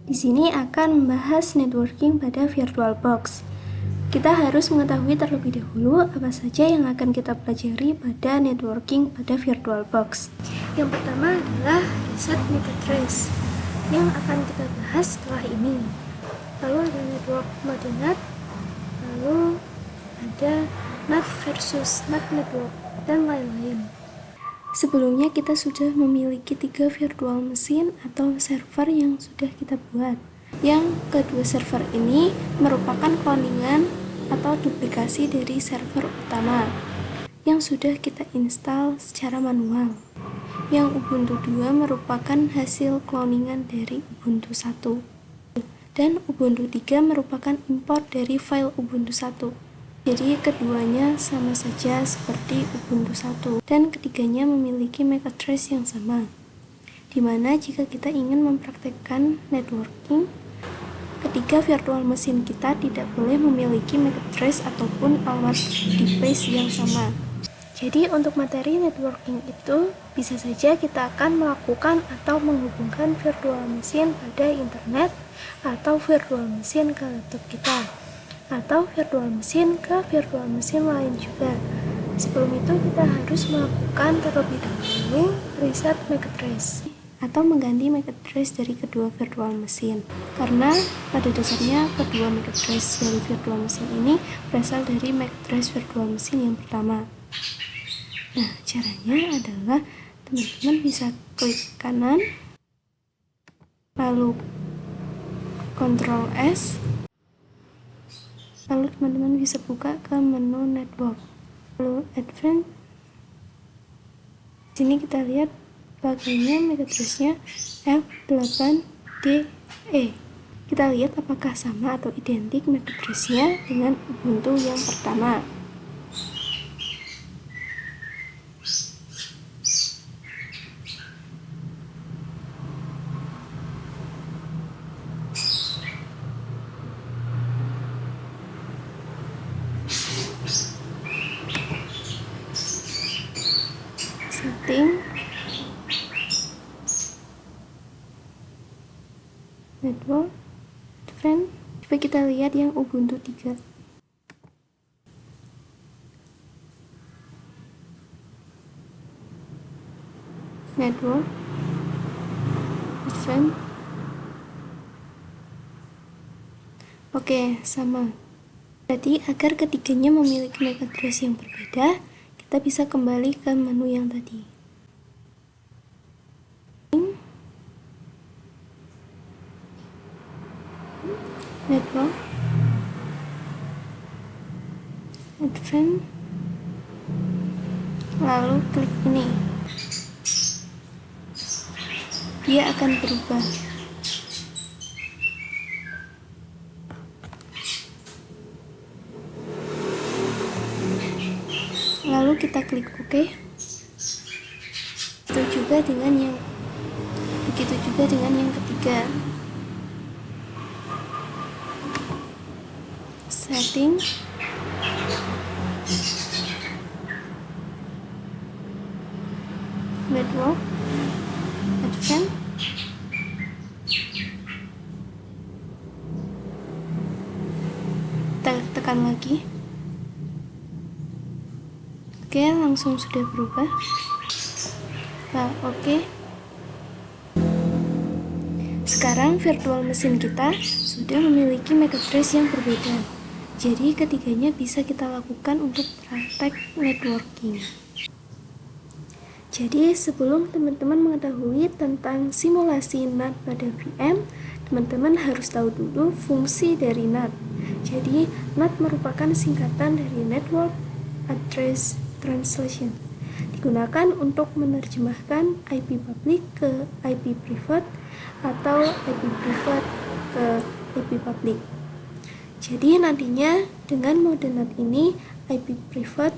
Di sini akan membahas networking pada VirtualBox. Kita harus mengetahui terlebih dahulu apa saja yang akan kita pelajari pada networking pada VirtualBox. Yang pertama adalah reset MetaTrace yang akan kita bahas setelah ini. Lalu ada network mode NAT, lalu ada NAT versus NAT network, dan lain-lain. Sebelumnya kita sudah memiliki 3 virtual machine atau server yang sudah kita buat. Yang kedua server ini merupakan cloningan atau duplikasi dari server utama yang sudah kita install secara manual. Yang Ubuntu 2 merupakan hasil cloningan dari Ubuntu 1. Dan Ubuntu 3 merupakan import dari file Ubuntu 1. Jadi keduanya sama saja seperti Ubuntu 1 dan ketiganya memiliki MetaTrace yang sama. Dimana jika kita ingin mempraktekkan networking, ketiga virtual machine kita tidak boleh memiliki MetaTrace ataupun alat device yang sama. Jadi untuk materi networking itu bisa saja kita akan melakukan atau menghubungkan virtual machine pada internet atau virtual machine ke laptop kita, atau virtual machine ke virtual machine lain juga. Sebelum itu kita harus melakukan terlebih dahulu reset MetaTrace atau mengganti MetaTrace dari kedua virtual machine, karena pada dasarnya kedua MetaTrace dari virtual machine ini berasal dari MetaTrace virtual machine yang pertama. Nah, caranya adalah teman-teman bisa klik kanan, lalu Ctrl S, lalu teman-teman bisa buka ke menu network, lalu advanced. Sini kita lihat bagiannya MetaTrace-nya F8DE. Kita lihat apakah sama atau identik MetaTrace-nya dengan Ubuntu yang pertama. Setting, network, advanced. Coba kita lihat yang Ubuntu 3. Network, advanced. Oke, sama. Jadi agar ketiganya memiliki MetaTrace yang berbeda, kita bisa kembali ke menu yang tadi. Network, advanced, lalu klik ini. Dia akan berubah. Lalu kita klik OK. Begitu juga dengan yang ketiga. Setting, network, advanced, kita tekan lagi. Oke, langsung sudah berubah. Nah, oke. Sekarang virtual machine kita sudah memiliki MetaTrace yang berbeda. Jadi ketiganya bisa kita lakukan untuk praktek networking. Jadi sebelum teman-teman mengetahui tentang simulasi NAT pada VM, teman-teman harus tahu dulu fungsi dari NAT. Jadi NAT merupakan singkatan dari Network Address Translation. Digunakan untuk menerjemahkan IP public ke IP private atau IP private ke IP public. Jadi nantinya dengan mode NAT ini IP private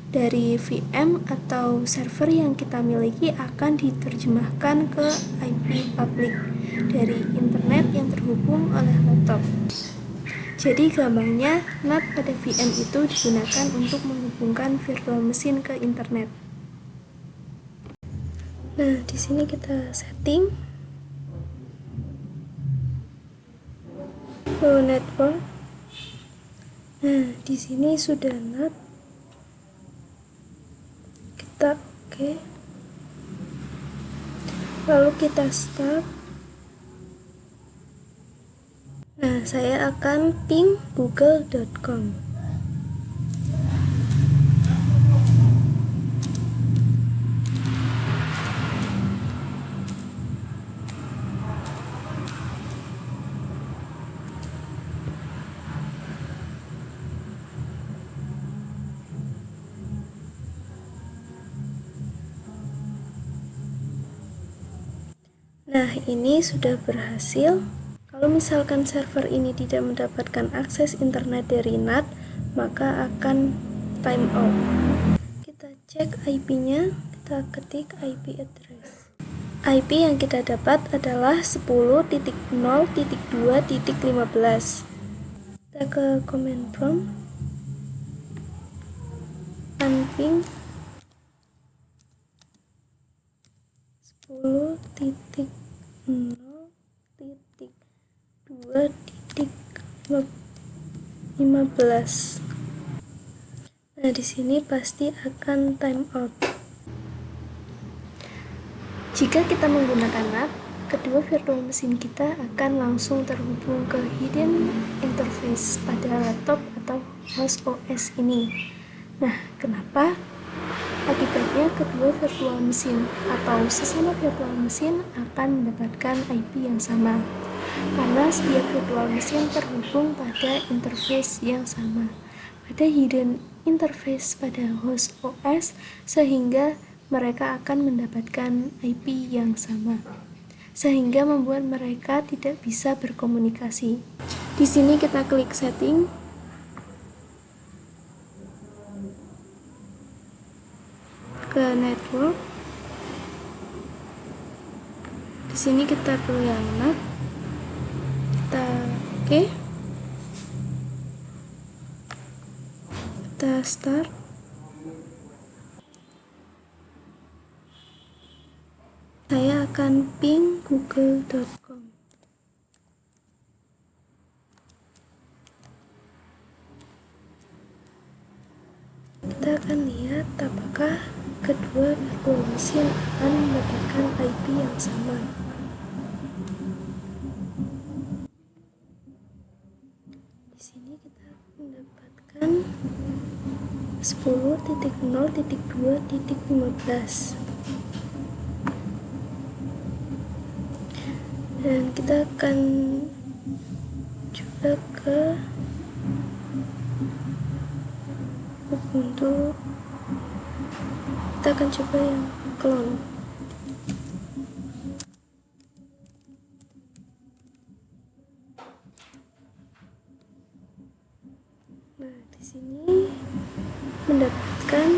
dari VM atau server yang kita miliki akan diterjemahkan ke IP public dari internet yang terhubung oleh laptop. Jadi gampangnya NAT pada VM itu digunakan untuk menghubungkan virtual machine ke internet. Nah, di sini kita setting. Flow network. Nah, di sini sudah NAT. Kita oke. Lalu kita start. Nah, saya akan ping google.com. Nah, ini sudah berhasil. Kalau misalkan server ini tidak mendapatkan akses internet dari NAT, maka akan time out. Kita cek IP-nya, kita ketik IP address. IP yang kita dapat adalah 10.0.2.15. Kita ke command prompt, ping 10.0.2.15. Nah, di sini pasti akan time out. Jika kita menggunakan NAT, kedua virtual mesin kita akan langsung terhubung ke hidden interface pada laptop atau host OS ini. Nah, kenapa? Akibatnya kedua virtual mesin atau sesama virtual mesin akan mendapatkan IP yang sama, karena setiap virtual mesin terhubung pada interface yang sama, pada hidden interface pada host OS, sehingga mereka akan mendapatkan IP yang sama, sehingga membuat mereka tidak bisa berkomunikasi. Di sini kita klik setting. Ke network. Di sini kita pilih yang NAT. Kita oke. Kita start. Saya akan ping google.com. Kita akan lihat apakah kedua virtual mesin akan mendapatkan IP yang sama. Di sini kita mendapatkan 10.0.2.15. Dan kita akan coba ke Ubuntu. Kita akan coba yang clone. Nah, di sini mendapatkan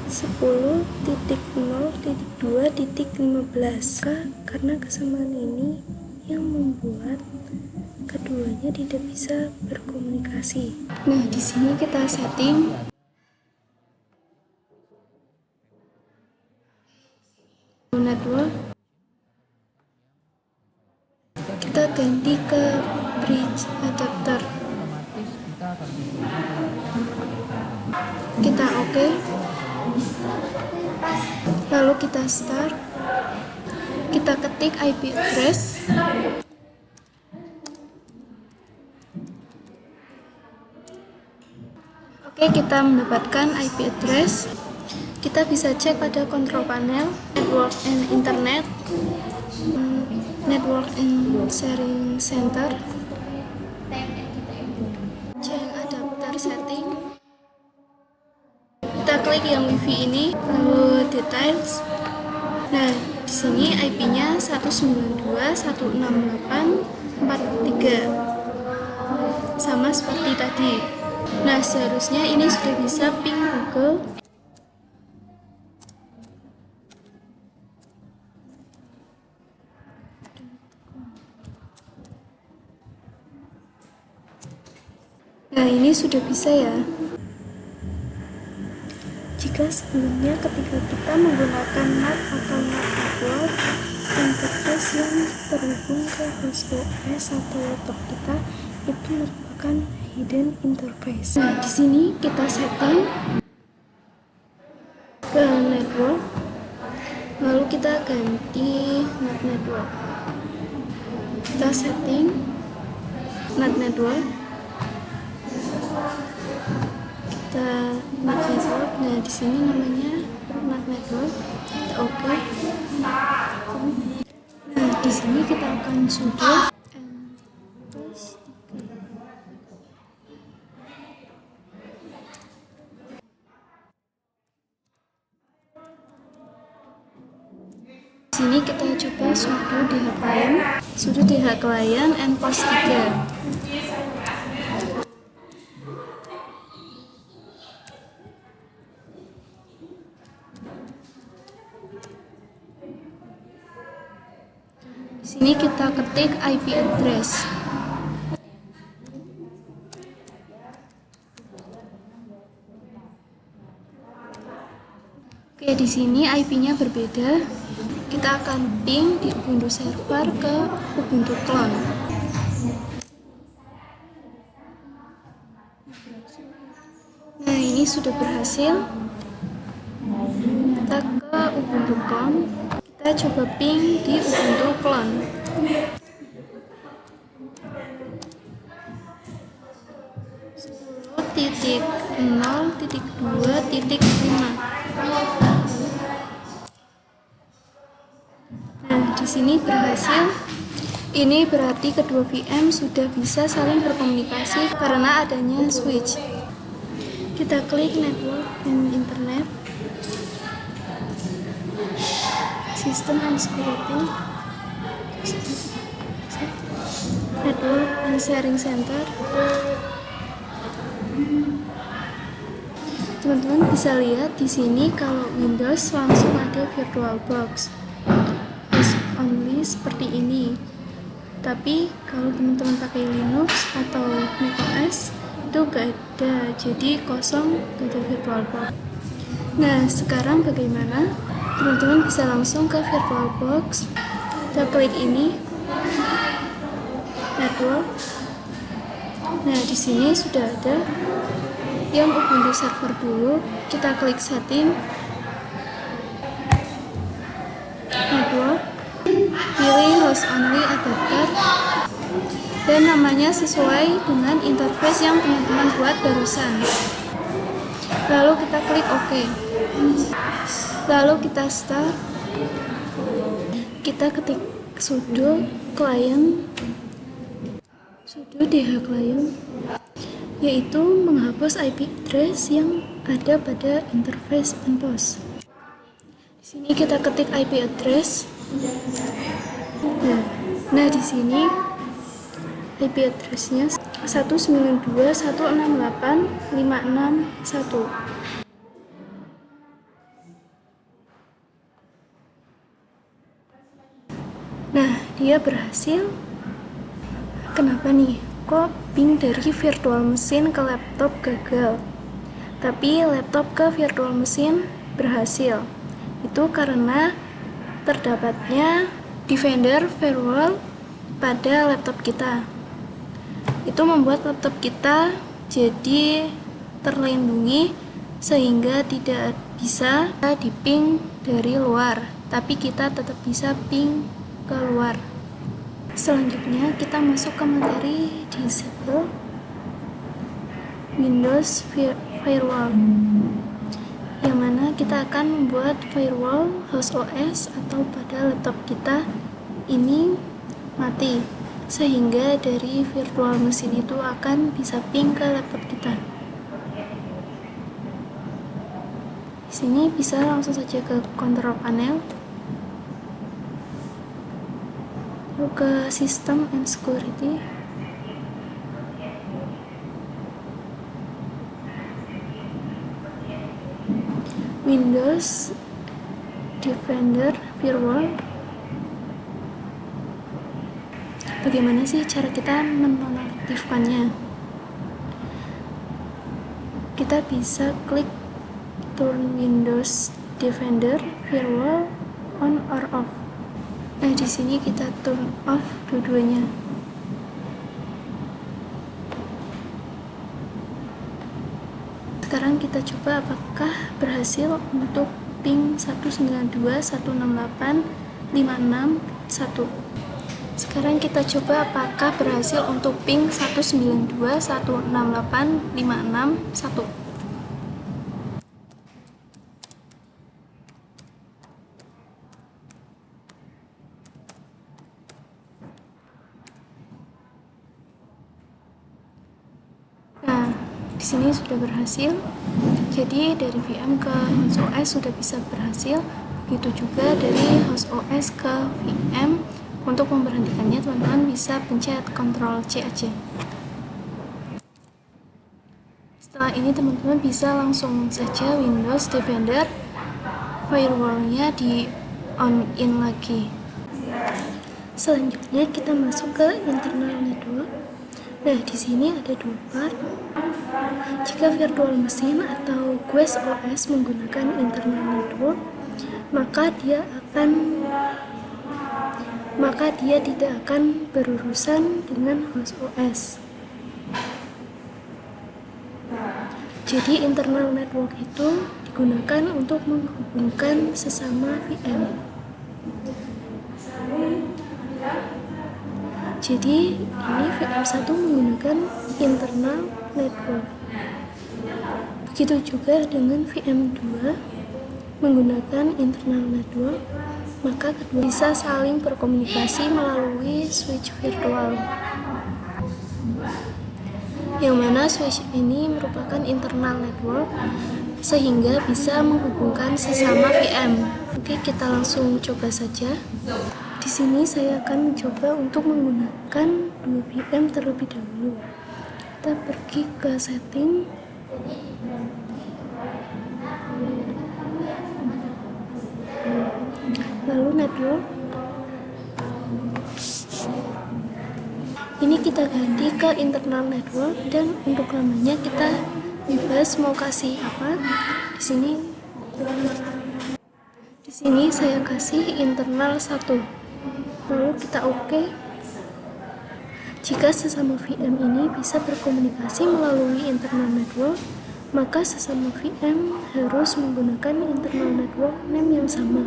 10.0.2.15. Karena kesamaan ini yang membuat keduanya tidak bisa berkomunikasi. Nah, di sini kita setting network. Kita ganti ke bridge adapter. Kita oke. Lalu kita start. Kita ketik IP address. Oke, kita mendapatkan IP address. Kita bisa cek pada control panel, network and internet, network and sharing center, cek adapter setting. Kita klik yang wifi ini, lalu details. Nah, di sini IP-nya 192.168.43, sama seperti tadi. Nah, seharusnya ini sudah bisa ping Google. Nah, ini sudah bisa ya. Jika sebelumnya ketika kita menggunakan NAT atau NAT network, interface yang terhubung ke host OS atau laptop kita itu merupakan hidden interface. Nah, di sini kita setting ke network, lalu kita ganti NAT network. Kita setting NAT network, kita NAT network. Nah, di sini namanya NAT network. Kita oke. Nah, di sini kita akan sudo plus 3. Di sini kita coba sudo dh client and post 3. Di sini kita ketik IP address. Oke, di sini IP-nya berbeda. Kita akan ping di Ubuntu server ke Ubuntu clone. Nah, ini sudah berhasil. Kita ke Ubuntu clone. Kita coba ping di Ubuntu clone. Titik 0.2.5. Nah, di sini berhasil. Ini berarti kedua VM sudah bisa saling berkomunikasi karena adanya switch. Kita klik network and internet, system and security, network and sharing center. Teman-teman bisa lihat di sini kalau Windows langsung ada VirtualBox host only seperti ini. Tapi kalau teman-teman pakai Linux atau macOS itu gak ada, jadi kosong, gak ada VirtualBox. Nah, sekarang bagaimana? Teman-teman bisa langsung ke VirtualBox. Kita klik ini, network. Nah, di sini sudah ada yang Ubuntu server dulu. Kita klik setting, network, pilih host only adapter, dan namanya sesuai dengan interface yang teman-teman buat barusan. Lalu kita klik OK. Lalu kita start. Kita ketik sudo dh client, yaitu menghapus IP address yang ada pada interface endpost. Di sini kita ketik IP address. Nah, di sini IP address-nya 192.168.561. Nah, dia berhasil. Kenapa nih? Kok ping dari virtual machine ke laptop gagal, tapi laptop ke virtual machine berhasil? Itu karena terdapatnya Defender firewall pada laptop kita. Itu membuat laptop kita jadi terlindungi sehingga tidak bisa diping dari luar, tapi kita tetap bisa ping keluar. Selanjutnya kita masuk ke materi disable Windows Firewall, yang mana kita akan membuat firewall host OS atau pada laptop kita ini mati, sehingga dari virtual machine itu akan bisa ping ke laptop kita. Di sini bisa langsung saja ke control panel, lalu ke system and security, Windows Defender Firewall. Bagaimana sih cara kita menonaktifkannya? Kita bisa klik turn Windows Defender Firewall on or off. Nah, di sini kita turn off dua-duanya. Sekarang kita coba apakah berhasil untuk ping 192.168.561. Sekarang kita coba apakah berhasil untuk ping 192.168.561. Nah, di sini sudah berhasil. Jadi dari VM ke host OS sudah bisa berhasil. Begitu juga dari host OS ke VM. Untuk memberhentikannya, teman-teman bisa pencet Ctrl C aja. Setelah ini teman-teman bisa langsung saja Windows Defender firewall-nya di on in lagi. Selanjutnya kita masuk ke internal network. Nah, di sini ada dua part. Jika virtual machine atau Guest OS menggunakan internal network, maka dia tidak akan berurusan dengan host OS. Jadi internal network itu digunakan untuk menghubungkan sesama VM. Jadi ini VM1 menggunakan internal network. Begitu juga dengan VM2 menggunakan internal network, maka kedua bisa saling berkomunikasi melalui switch virtual. Yang mana switch ini merupakan internal network sehingga bisa menghubungkan sesama VM. Oke, kita langsung coba saja. Di sini saya akan mencoba untuk menggunakan dua VM terlebih dahulu. Kita pergi ke setting, lalu network. Ini kita ganti ke internal network, dan untuk namanya kita bebas mau kasih apa. Di sini saya kasih internal 1. Lalu kita oke. Jika sesama VM ini bisa berkomunikasi melalui internal network, maka sesama VM harus menggunakan internal network name yang sama.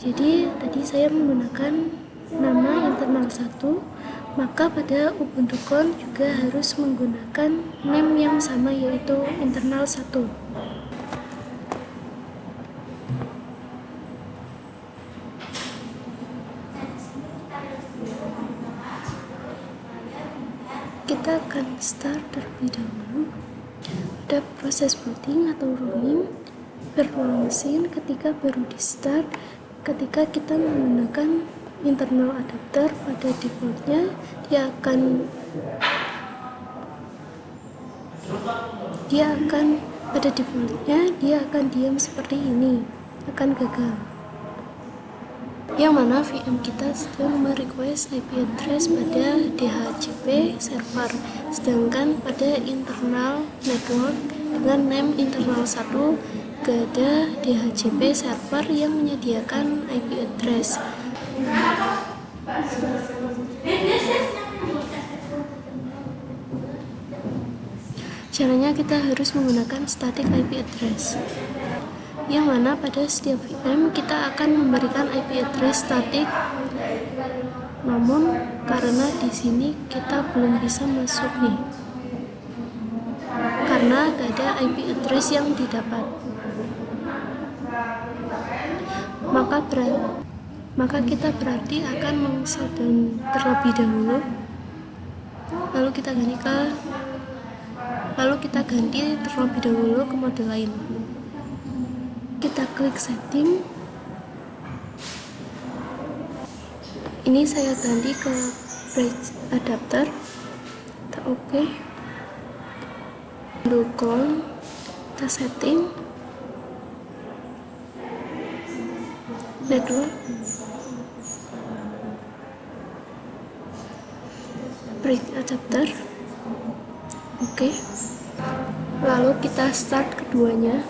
Jadi tadi saya menggunakan nama internal 1, maka pada ubuntu.conf juga harus menggunakan name yang sama, yaitu internal 1. Kita akan start terlebih dahulu. Ada proses booting atau running virtual machine ketika baru di start. Ketika kita menggunakan internal adapter, pada defaultnya dia akan diam seperti ini, akan gagal. Yang mana VM kita sedang merequest IP address pada DHCP server, sedangkan pada internal network dengan name internal 1 gak ada DHCP server yang menyediakan IP address. Caranya kita harus menggunakan static IP address, yang mana pada setiap VM kita akan memberikan IP address static. Namun karena di sini kita belum bisa masuk nih, karena gak ada IP address yang didapat, maka kita berarti akan meng-shutdown terlebih dahulu. Lalu kita ganti terlebih dahulu ke mode lain. Kita klik setting. Ini saya ganti ke bridge adapter. Kita oke. Dukung, kita setting network, bridge adapter. Oke. Lalu kita start keduanya.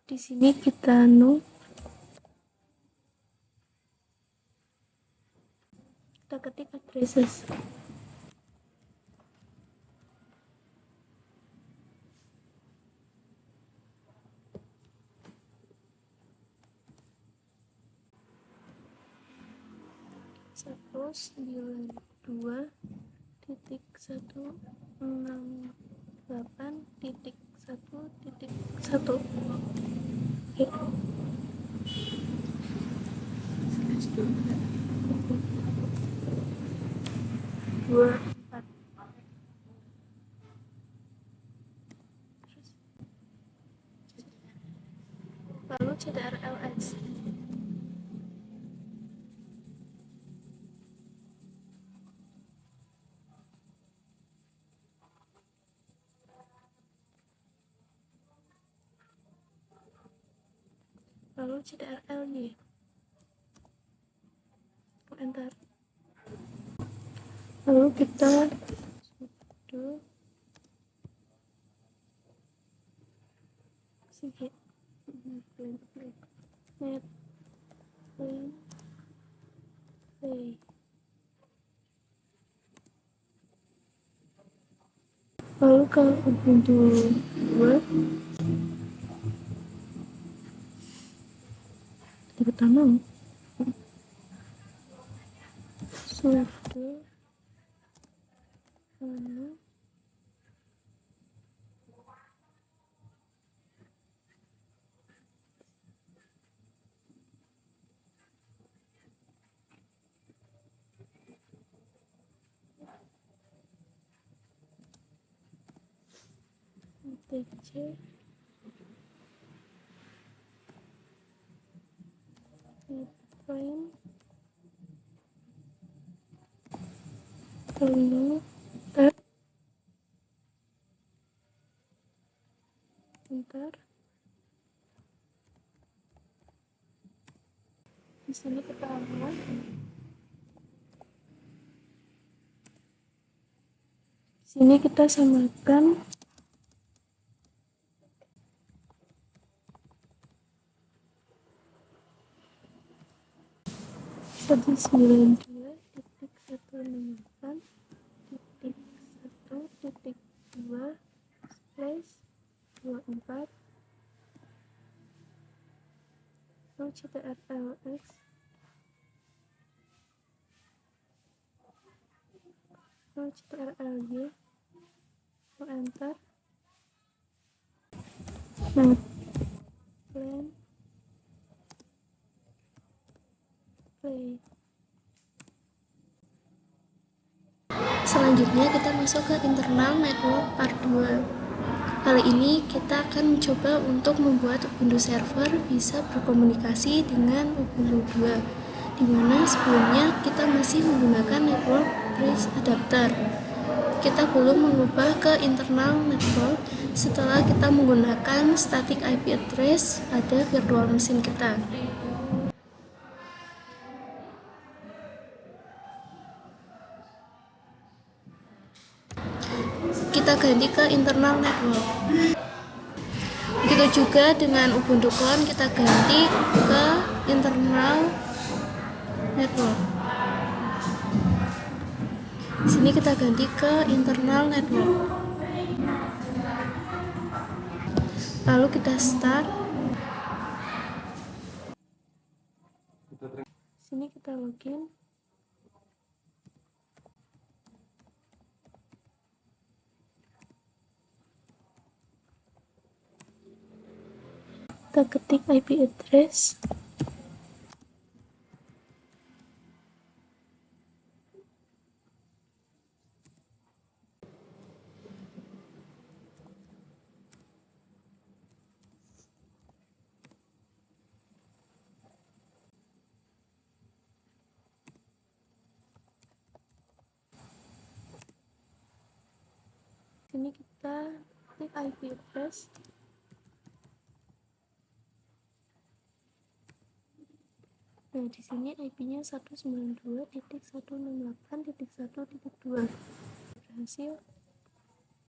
Di sini kita ketik addresses. Satu 92.168.1.1. Oke. Dua empat. Lalu CTRLX. Lalu CTRLY. Enter. Lalu kita sudo net play. Lalu kalau Ubuntu 2 di pertama sudo tc netprime lalu enter. Di sini kita lihat sini kita samakan satu 92.168.1.2/24 lalu CTRLX lalu CTRLY lalu enter. Nah, plan play. Selanjutnya kita masuk ke internal network part 2. Kali ini kita akan mencoba untuk membuat Ubuntu server bisa berkomunikasi dengan Ubuntu 2, dimana sebelumnya kita masih menggunakan network bridge adapter. Kita belum mengubah ke internal network setelah kita menggunakan static IP address pada virtual machine kita. Kita ganti ke internal network. Begitu juga dengan Ubuntu Clone, kita ganti ke internal network. Sini kita ganti ke internal network. Lalu kita start. Sini kita login. Kita ketik IP address. Sini kita ketik IP address. Nah, di sini IP-nya 192.168.1.2. Berhasil.